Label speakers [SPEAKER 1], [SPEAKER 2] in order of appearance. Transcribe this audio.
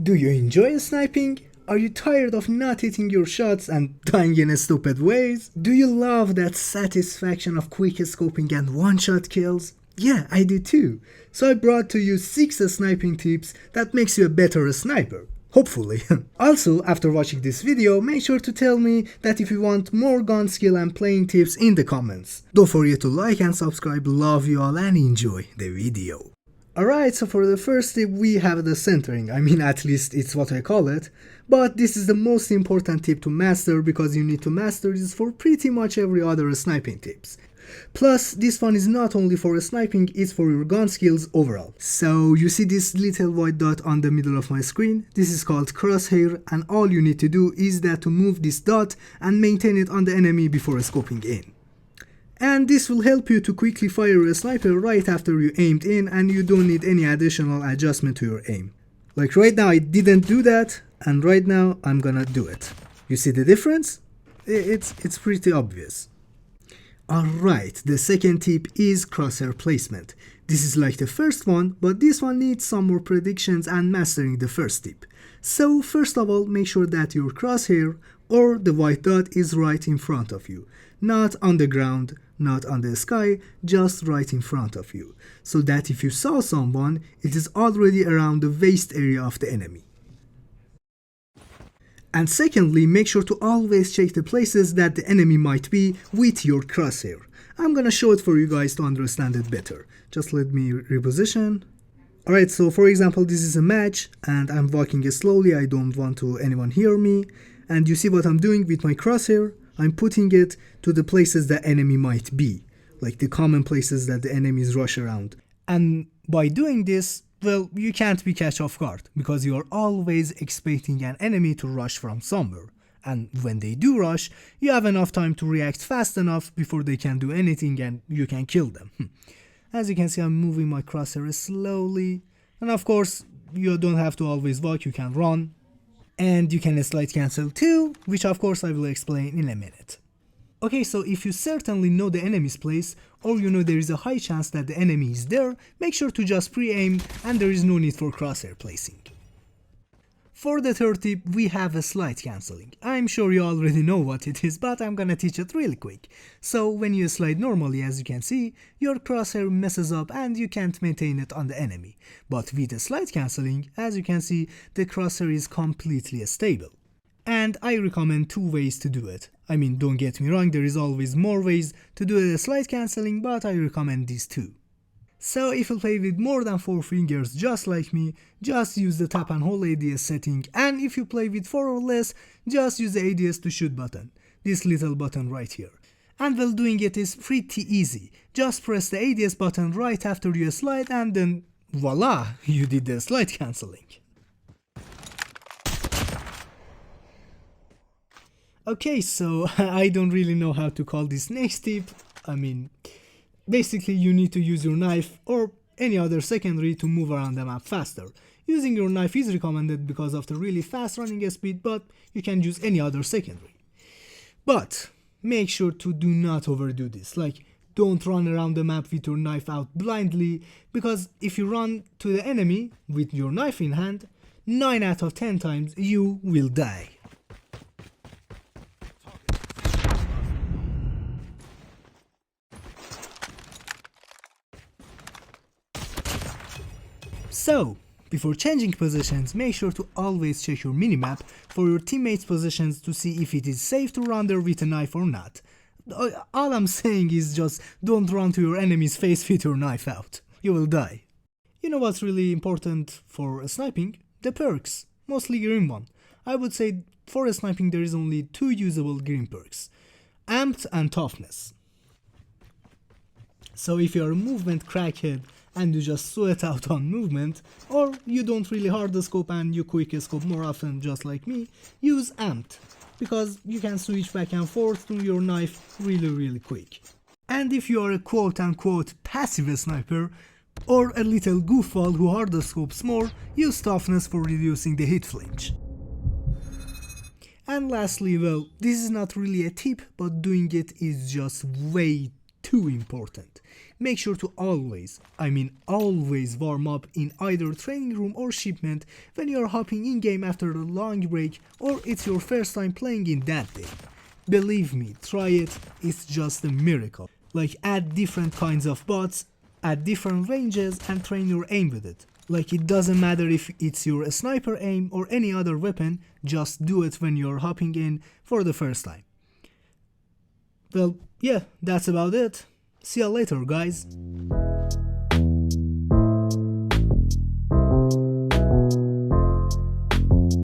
[SPEAKER 1] Do you enjoy sniping? Are you tired of not hitting your shots and dying in stupid ways? Do you love that satisfaction of quick scoping and one-shot kills? Yeah, I do too. So I brought to you 6 sniping tips that makes you a better sniper. Hopefully. Also, after watching this video, make sure to tell me that if you want more gun skill and playing tips in the comments. Don't forget to like and subscribe. Love you all and enjoy the video. Alright, so for the first tip we have the centering. I mean, at least it's what I call it. But this is the most important tip to master because you need to master this for pretty much every other sniping tips. Plus, this one is not only for sniping, it's for your gun skills overall. So you see this little white dot on the middle of my screen? This is called Crosshair, and all you need to do is that to move this dot and maintain it on the enemy before scoping in. And this will help you to quickly fire a sniper right after you aimed in, and you don't need any additional adjustment to your aim. Like right now I didn't do that, and right now I'm gonna do it. You see the difference? It's pretty obvious. Alright, the second tip is crosshair placement. This is like the first one, but this one needs some more predictions and mastering the first tip. So first of all, make sure that your crosshair or the white dot is right in front of you. Not on the ground, not on the sky, just right in front of you. So that if you saw someone, it is already around the waist area of the enemy. And secondly, make sure to always check the places that the enemy might be with your crosshair. I'm gonna show it for you guys to understand it better. Just let me reposition. Alright, so for example, this is a match and I'm walking slowly, I don't want to anyone hear me. And you see what I'm doing with my crosshair? I'm putting it to the places the enemy might be. Like the common places that the enemies rush around. And by doing this, well, you can't be catch off guard, because you are always expecting an enemy to rush from somewhere. And when they do rush, you have enough time to react fast enough before they can do anything and you can kill them. As you can see, I'm moving my crosshair slowly. And of course, you don't have to always walk, you can run. And you can slide cancel too, which of course I will explain in a minute. Okay, so if you certainly know the enemy's place, or you know there is a high chance that the enemy is there, make sure to just pre-aim and there is no need for crosshair placing. For the third tip, we have a slide cancelling. I'm sure you already know what it is, but I'm gonna teach it really quick. So when you slide normally, as you can see, your crosshair messes up and you can't maintain it on the enemy. But with the slide cancelling, as you can see, the crosshair is completely stable. And I recommend 2 ways to do it. I mean, don't get me wrong, there is always more ways to do the slide cancelling, but I recommend these 2. So if you play with more than 4 fingers just like me, just use the tap and hold ADS setting, and if you play with 4 or less, just use the ADS to shoot button, this little button right here. And while doing it is pretty easy, just press the ADS button right after you slide and then voila, you did the slide cancelling. Okay, so I don't really know how to call this next tip. I mean, basically you need to use your knife or any other secondary to move around the map faster. Using your knife is recommended because of the really fast running speed, but you can use any other secondary. But make sure to do not overdo this, like don't run around the map with your knife out blindly, because if you run to the enemy with your knife in hand, 9 out of 10 times you will die. So, before changing positions, make sure to always check your minimap for your teammates' positions to see if it is safe to run there with a knife or not. All I'm saying is just don't run to your enemy's face with your knife out. You will die. You know what's really important for sniping? The perks. Mostly green one. I would say for sniping there is only 2 usable green perks. Amped and Toughness. So if you're a movement crackhead and you just sweat out on movement, or you don't really hard scope and you quick scope more often just like me, use Amped, because you can switch back and forth to your knife really quick. And if you are a quote-unquote passive sniper, or a little goofball who hard scopes more, use Toughness for reducing the hit flinch. And lastly, well, this is not really a tip, but doing it is just way too important. Make sure to always, I mean always warm up in either training room or shipment when you are hopping in game after a long break or it's your first time playing in that day. Believe me, try it, it's just a miracle. Like add different kinds of bots at different ranges and train your aim with it. Like it doesn't matter if it's your sniper aim or any other weapon, just do it when you're hopping in for the first time. Well, yeah, that's about it. See ya later, guys.